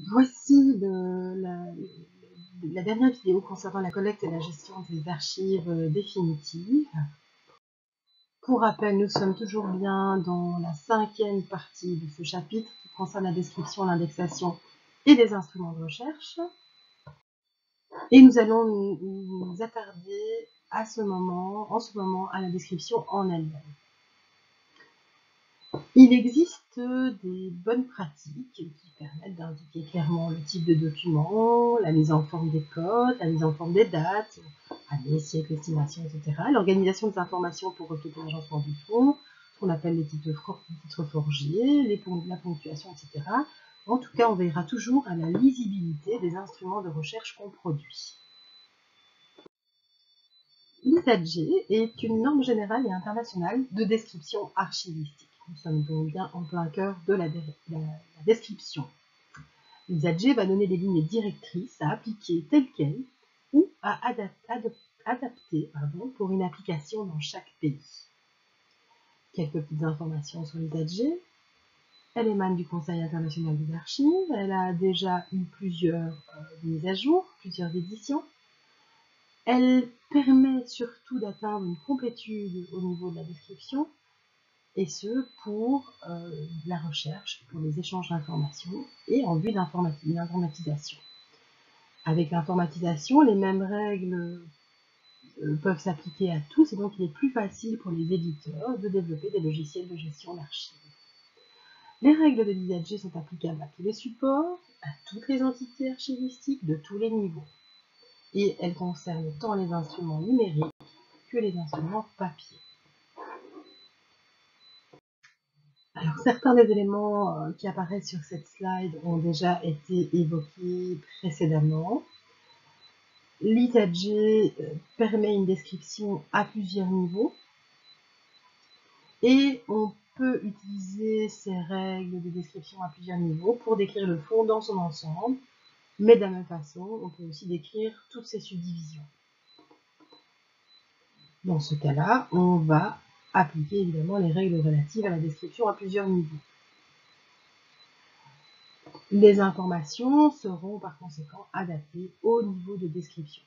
Voici la dernière vidéo concernant la collecte et la gestion des archives définitives. Pour rappel, nous sommes toujours bien dans la 5e partie de ce chapitre qui concerne la description, l'indexation et les instruments de recherche. Et nous allons nous attarder en ce moment à la description en elle-même. Il existe des bonnes pratiques qui permettent d'indiquer clairement le type de document, la mise en forme des codes, la mise en forme des dates, année, siècle, estimation, etc. L'organisation des informations pour refléter l'agencement du fond, ce qu'on appelle les titres forgés, la ponctuation, etc. En tout cas, on veillera toujours à la lisibilité des instruments de recherche qu'on produit. L'ISAG est une norme générale et internationale de description archivistique. Nous sommes donc bien en plein cœur de la description. L'ISAG va donner des lignes directrices à appliquer telles quelles ou à adapter pour une application dans chaque pays. Quelques petites informations sur l'ISAG. Elle émane du Conseil international des archives. Elle a déjà eu plusieurs mises à jour, plusieurs éditions. Elle permet surtout d'atteindre une complétude au niveau de la description, et ce pour la recherche, pour les échanges d'informations et en vue d'informatisation. Avec l'informatisation, les mêmes règles peuvent s'appliquer à tous, et donc il est plus facile pour les éditeurs de développer des logiciels de gestion d'archives. Les règles de l'ISAG sont applicables à tous les supports, à toutes les entités archivistiques de tous les niveaux. Et elles concernent tant les instruments numériques que les instruments papier. Alors, certains des éléments qui apparaissent sur cette slide ont déjà été évoqués précédemment. L'ISAG permet une description à plusieurs niveaux et on peut utiliser ces règles de description à plusieurs niveaux pour décrire le fond dans son ensemble, mais de la même façon, on peut aussi décrire toutes ces subdivisions. Dans ce cas-là, on va appliquer évidemment les règles relatives à la description à plusieurs niveaux. Les informations seront par conséquent adaptées au niveau de description.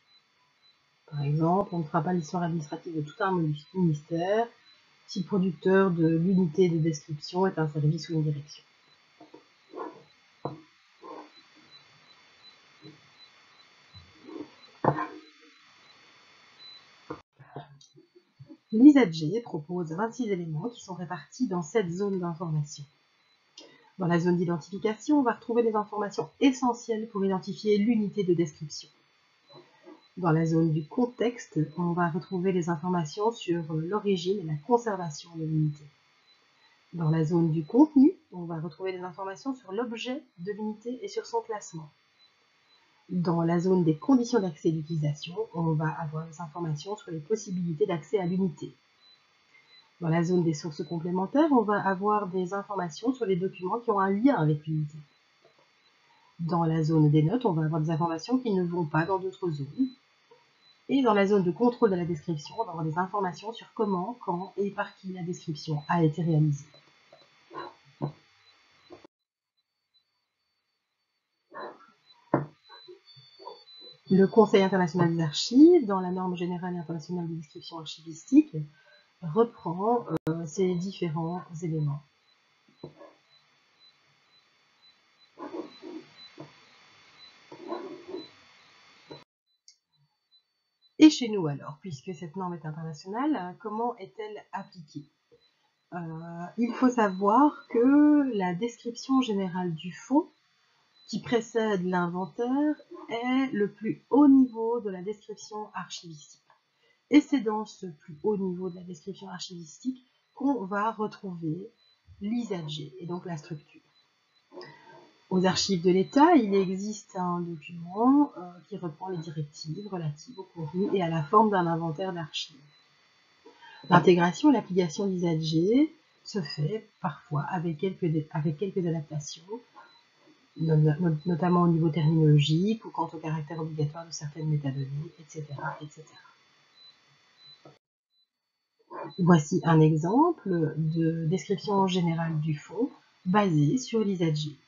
Par exemple, on ne fera pas l'histoire administrative de tout un ministère si le producteur de l'unité de description est un service ou une direction. L'ISAG propose 26 éléments qui sont répartis dans 7 zones d'information. Dans la zone d'identification, on va retrouver les informations essentielles pour identifier l'unité de description. Dans la zone du contexte, on va retrouver les informations sur l'origine et la conservation de l'unité. Dans la zone du contenu, on va retrouver des informations sur l'objet de l'unité et sur son classement. Dans la zone des conditions d'accès et d'utilisation, on va avoir des informations sur les possibilités d'accès à l'unité. Dans la zone des sources complémentaires, on va avoir des informations sur les documents qui ont un lien avec l'unité. Dans la zone des notes, on va avoir des informations qui ne vont pas dans d'autres zones. Et dans la zone de contrôle de la description, on va avoir des informations sur comment, quand et par qui la description a été réalisée. Le Conseil international des archives, dans la norme générale et internationale de description archivistique, reprend ces différents éléments. Et chez nous alors, puisque cette norme est internationale, comment est-elle appliquée? Il faut savoir que la description générale du fond, qui précède l'inventaire, est le plus haut niveau de la description archivistique. Et c'est dans ce plus haut niveau de la description archivistique qu'on va retrouver l'ISAG, et donc la structure. Aux archives de l'État, il existe un document qui reprend les directives relatives au contenu et à la forme d'un inventaire d'archives. L'intégration et l'application d'ISAG se fait parfois avec quelques adaptations, notamment au niveau terminologique ou quant au caractère obligatoire de certaines métadonnées, etc., etc. Voici un exemple de description générale du fond basé sur l'ISAG.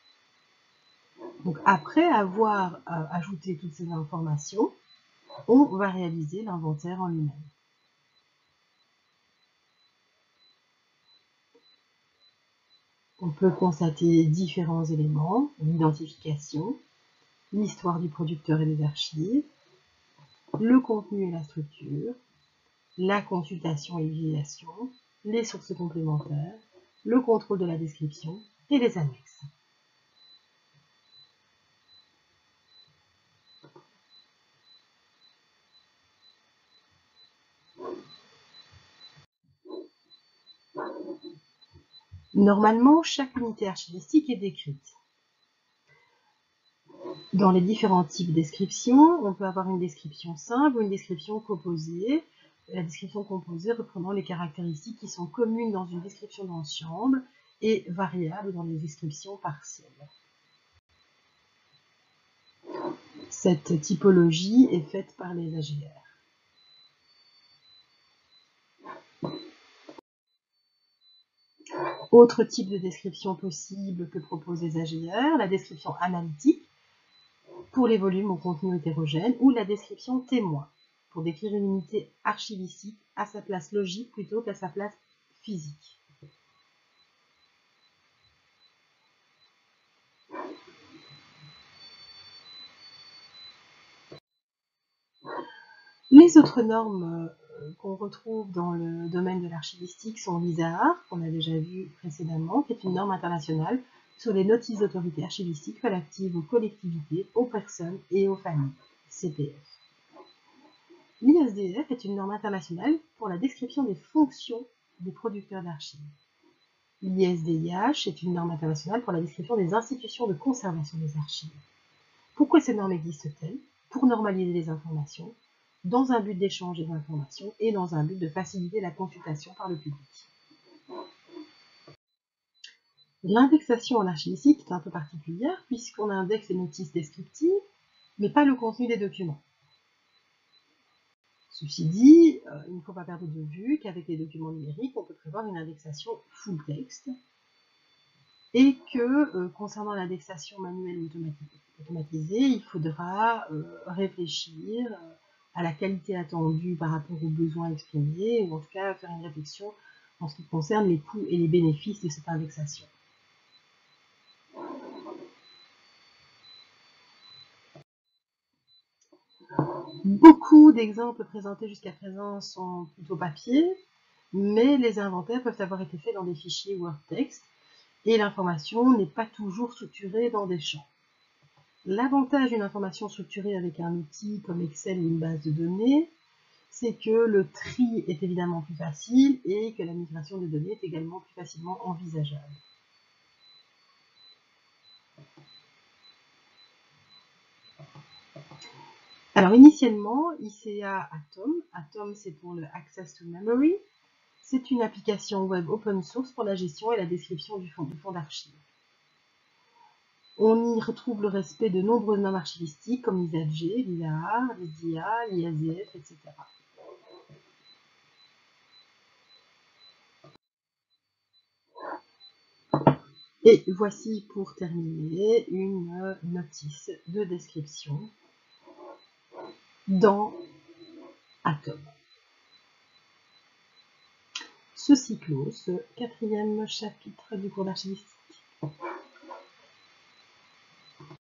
Donc après avoir ajouté toutes ces informations, on va réaliser l'inventaire en lui-même. On peut constater différents éléments, l'identification, l'histoire du producteur et des archives, le contenu et la structure, la consultation et l'utilisation, les sources complémentaires, le contrôle de la description et les annexes. Normalement, chaque unité archivistique est décrite. Dans les différents types de descriptions, on peut avoir une description simple ou une description composée. La description composée reprenant les caractéristiques qui sont communes dans une description d'ensemble et variables dans les descriptions partielles. Cette typologie est faite par les AGR. Autre type de description possible que proposent les AGR, la description analytique pour les volumes au contenu hétérogène ou la description témoin pour décrire une unité archivistique à sa place logique plutôt qu'à sa place physique. Les autres normes qu'on retrouve dans le domaine de l'archivistique sont l'ISAAR, qu'on a déjà vu précédemment, qui est une norme internationale sur les notices d'autorité archivistique relatives aux collectivités, aux personnes et aux familles, CPF. L'ISDF est une norme internationale pour la description des fonctions des producteurs d'archives. L'ISDIH est une norme internationale pour la description des institutions de conservation des archives. Pourquoi ces normes existent-elles? Pour normaliser les informations, dans un but d'échange des informations et dans un but de faciliter la consultation par le public. L'indexation en archivistique est un peu particulière puisqu'on indexe les notices descriptives, mais pas le contenu des documents. Ceci dit, il ne faut pas perdre de vue qu'avec les documents numériques, on peut prévoir une indexation full text et que concernant l'indexation manuelle ou automatisée, il faudra réfléchir à la qualité attendue par rapport aux besoins exprimés, ou en tout cas faire une réflexion en ce qui concerne les coûts et les bénéfices de cette indexation. Beaucoup d'exemples présentés jusqu'à présent sont plutôt papier, mais les inventaires peuvent avoir été faits dans des fichiers WordText, et l'information n'est pas toujours structurée dans des champs. L'avantage d'une information structurée avec un outil comme Excel ou une base de données, c'est que le tri est évidemment plus facile et que la migration de données est également plus facilement envisageable. Alors initialement, ICA Atom c'est pour le Access to Memory, c'est une application web open source pour la gestion et la description du fonds d'archives. On y retrouve le respect de nombreuses normes archivistiques comme l'ISAG, l'ISAAR, l'ISDIA, l'ISDF, etc. Et voici pour terminer une notice de description dans Atom. Ceci clôt ce 4e chapitre du cours d'archivistique.